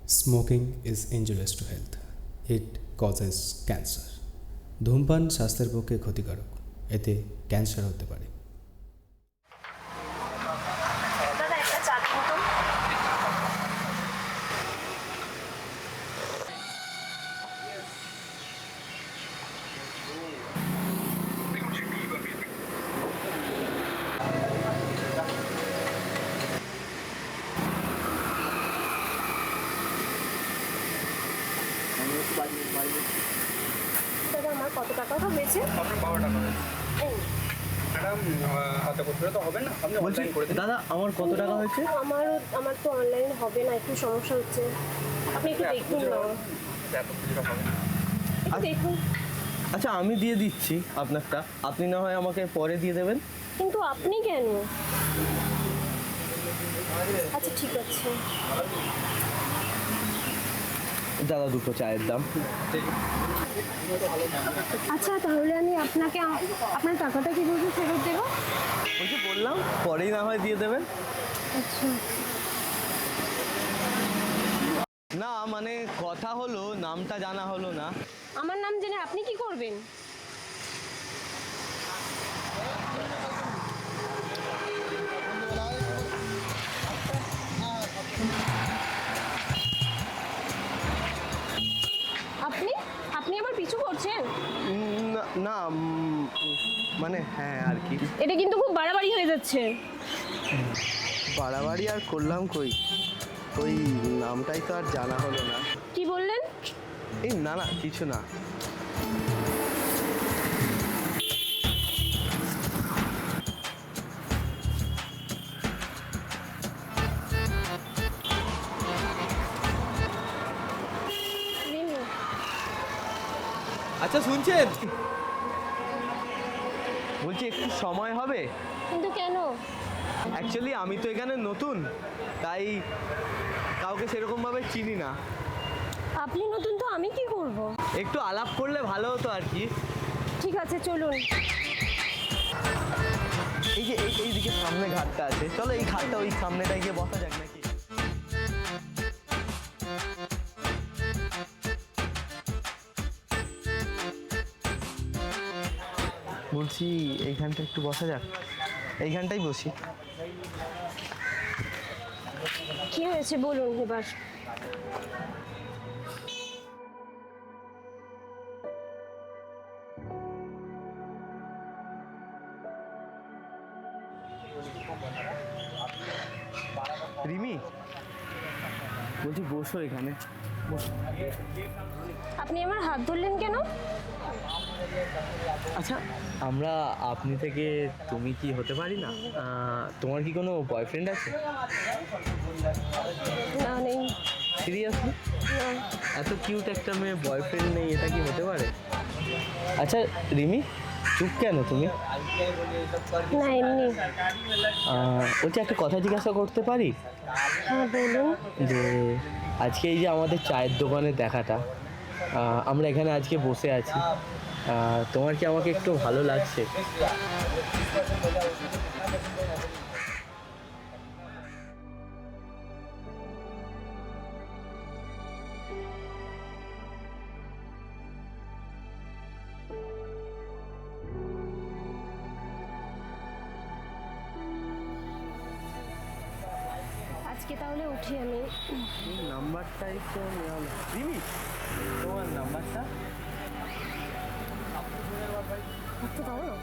Smoking is injurious to health. It causes cancer. ধূমপান স্বাস্থ্যের পক্ষে ক্ষতিকারক, এতে ক্যান্সার হতে পারে। দাদা একটা চা দিন তো। দাদা আমার কত টাকা হয়েছে? আপনার 12 টাকা হয়েছে এই, ম্যাডাম। হাতে করতে তো হবে না, আপনি অনলাইন করে দিন। দাদা আমার কত টাকা হয়েছে? আমার তো অনলাইন হবে না, একটু সমস্যা হচ্ছে। আপনি একটু দেখুন না, এত কিছুটা হবে না। একটু দেখুন। আচ্ছা আমি দিয়ে দিচ্ছি আপনারটা, আপনি না হয় আমাকে পরে দিয়ে দেবেন। কিন্তু আপনি কেন? আচ্ছা ঠিক আছে। দাদা দুটো চায়ের দাম। আচ্ছা তাহলে আমি আপনাকে আপনার টাকাটা কিভাবে ফেরত দেবো? ওই যে বললাম পরেই না হয় দিয়ে দেবেন। আচ্ছা না মানে কথা হলো, নামটা জানা হলো না। আমার নাম জেনে আপনি কি করবেন? আপনি আপনি আমার পিছু করছেন? না না, মানে হ্যাঁ আর কি। এটা কিন্তু খুব বাড়াবাড়ি হয়ে যাচ্ছে। বাড়াবাড়ি আর করলাম কই, ওই নামটাই তো আর জানা হলো না। কি বললেন? এই না না কিছু না। রিমি, আচ্ছা শুনছেন, বলছি একটু সময় হবে? কিন্তু কেন? অ্যাকচুয়ালি আমি তো এখানে নতুন, তাই কাউকে সেরকমভাবে চিনি না। আপনি নতুন তো আমি কি করব? একটু আলাপ করলে ভালো হতো আর কি। ঠিক আছে চলুন। এই যে এই দিকে সামনে ঘাটটা আছে, চলো এই ঘাটটা ওই সামনেটায় গিয়ে বসা যাক নাকি। বলছি এইখানটা একটু বসা যাক, এইখানটাই বসি। কি হয়েছে বলুন এবার। রিমি, বলছি বসো এখানে, বসো। আপনি আমার হাত ধরলেন কেন? আচ্ছা আমরা আপনি থেকে তুমি কি হতে পারি না? তোমার কি কোনো বয়ফ্রেন্ড আছে? না নেই। সিরিয়াসলি? না। এত কিউট একটা মেয়ে বয়ফ্রেন্ড নেই, এটা কি হতে পারে? আচ্ছা রিমি, চুপ কেন তুমি? না এমনি। বলছি একটা কথা জিজ্ঞাসা করতে পারি? হ্যাঁ বলুন। যে আজকে এই যে আমাদের চায়ের দোকানে দেখাটা, আমরা এখানে আজকে বসে আছি, তোমার কি আমাকে একটু ভালো লাগছে? আজকে তাহলে উঠি আমি। নাম্বারটাই তো নেওয়া হলো। রিমি, তোমার নাম্বারটা? উঠতে পারো না?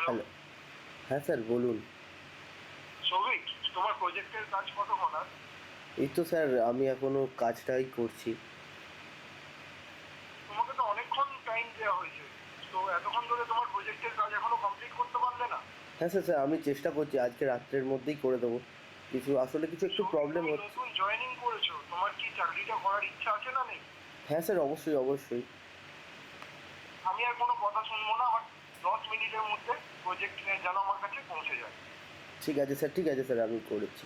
হ্যালো, হ্যাঁ স্যার বলুন। সৌভিক, তোমার প্রজেক্টের কাজ কতক্ষণ আর? এই তো স্যার আমি এখনো কাজটাই করছি। তোমাকে তো অনেকক্ষণ টাইম দেওয়া হয়েছে, তো এতক্ষণ ধরে তোমার প্রজেক্টের কাজ এখনো কমপ্লিট করতে পারলে না? হ্যাঁ স্যার, স্যার আমি চেষ্টা করছি আজকে রাত্রের মধ্যেই করে দেবো। কিছু একটু প্রবলেম তুমি হচ্ছে। নতুন জয়েনিং করেছো, তোমার কি চাকরিটা করার ইচ্ছা আছে না নেই? হ্যাঁ স্যার, অবশ্যই অবশ্যই। আমি আর কোনো কথা শুনবো না, আমার 10 মিনিটের মধ্যে প্রজেক্ট যেন আমার কাছে পৌঁছে যায়। ঠিক আছে স্যার, ঠিক আছে স্যার, আমি করেছি।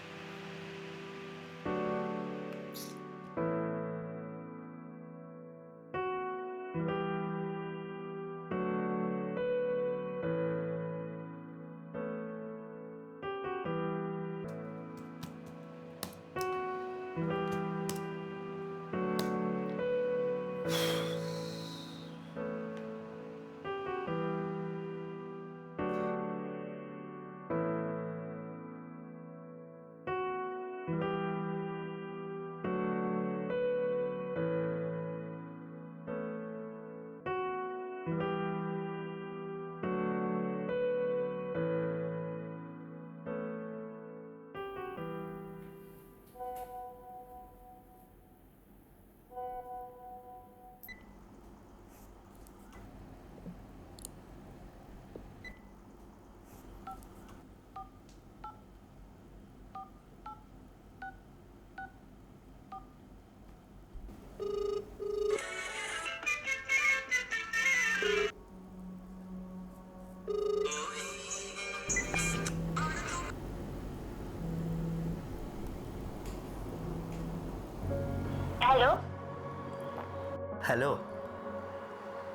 হ্যালো, হ্যালো,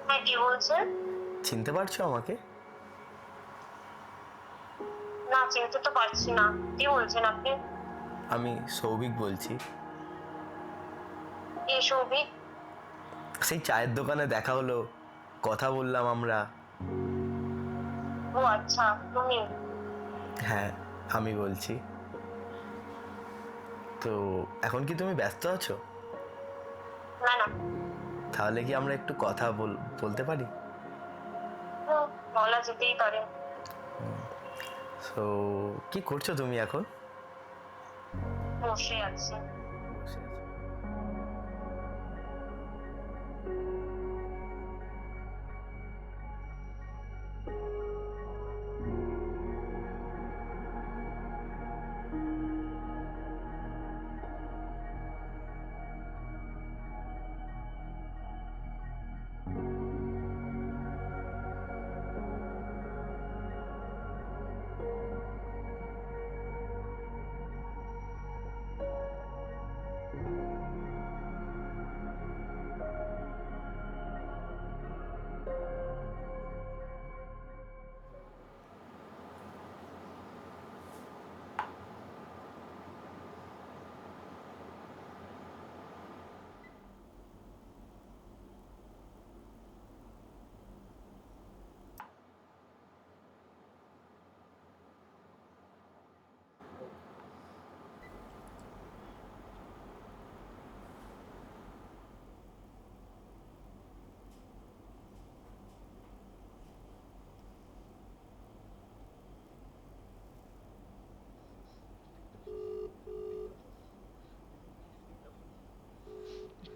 হ্যাঁ কি বলছেন? চিনতে পারছো আমাকে? না, চিনতে তো পারছি না। কি বলছেন আপনি? আমি সৌভিক বলছি। কি সৌভিক? সেই চায়ের দোকানে দেখা হলো, কথা বললাম আমরা। ও আচ্ছা, তুমি? হ্যাঁ, আমি বলছি। তো এখন কি তুমি ব্যস্ত আছো? না না, তাহলে কি আমরা একটু কথা বলতে পারি? বলা যেতেই পারে। তো কি করছো তুমি এখন? বসে আছি।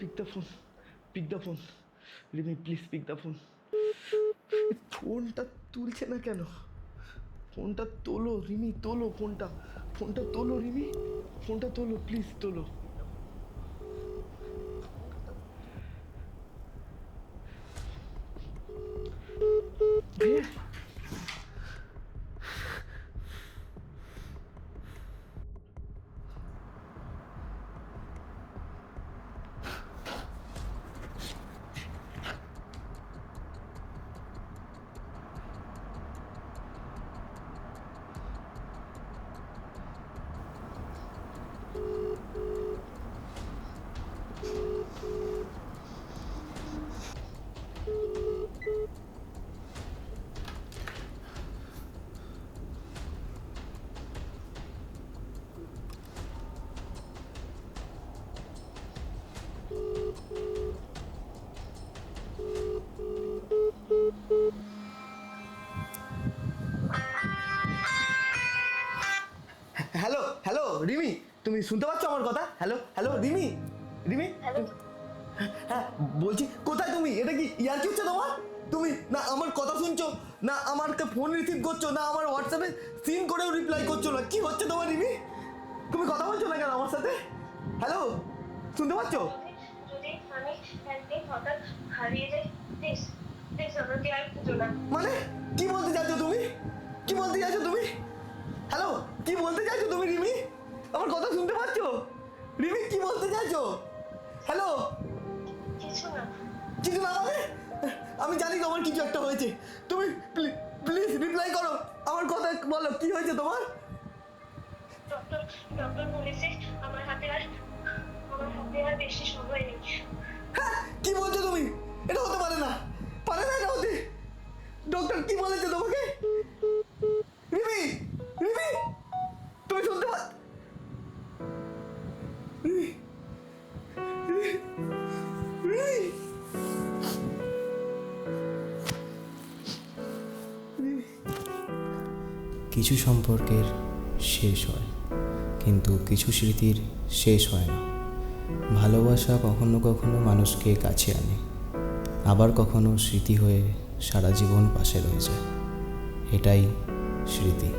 Pick the phone. Pick the phone. Rimi, please pick the phone. ফোনটা তুলছে না কেন? ফোনটা তোলো রিমি, তোলো ফোনটা। ফোনটা তোলো রিমি, ফোনটা তোলো, প্লিজ তোলো। ভাইয়া, হ্যালো হ্যালো রিমি, তুমি শুনতে পাচ্ছ আমার কথা? হ্যালো হ্যালো রিমি, রিমি, হ্যাঁ বলছি, কোথায় তুমি? এটা কি ইয়ার কি হচ্ছে তোমার? তুমি না আমার কথা শুনছো, না আমাকে ফোন রিসিভ করছো, না আমার হোয়াটসঅ্যাপে সিন করেও রিপ্লাই করছো না। কি হচ্ছে তোমার রিমি? তুমি কথা বলছো না কেন আমার সাথে? হ্যালো, শুনতে পাচ্ছ? যদি আমি একদিন হঠাৎ হারিয়ে যায়। প্লিজ প্লিজ আমাকে আর খুঁজো না। মানে কি বলতে চাইছো তুমি? কি বলতে চাইছো তুমি? হ্যালো, কি বলতে চাইছো তুমি রিমি? আমার কথা শুনতে পাচ্ছ? রিমি কি বলতে চাইছো? হ্যালো, কিছু না। কিছু না মানে? আমি জানি তোমার কিছু একটা হয়েছে। তুমি প্লিজ রিপ্লাই করো, আমার কথা বলো, কি হয়েছে তোমার? ডক্টর বলেছে আমার হাতে আর বেশি সময় নেই। হ্যাঁ, কি বলছো তুমি? এটা হতে পারে না, পারে না এটা হতে। ডক্টর কি বলেছে তোমাকে? রিমি, রিমি, তুমি শুনতে পাচ্ছ? রিমি, রিমি, রিমি। কিছু সম্পর্কের শেষ হয়, কিন্তু কিছু স্মৃতির শেষ হয় না। ভালোবাসা কখনো কখনো মানুষকে কাছে আনে, আবার কখনো স্মৃতি হয়ে সারা জীবন পাশে রয়ে যায়। এটাই স্মৃতি।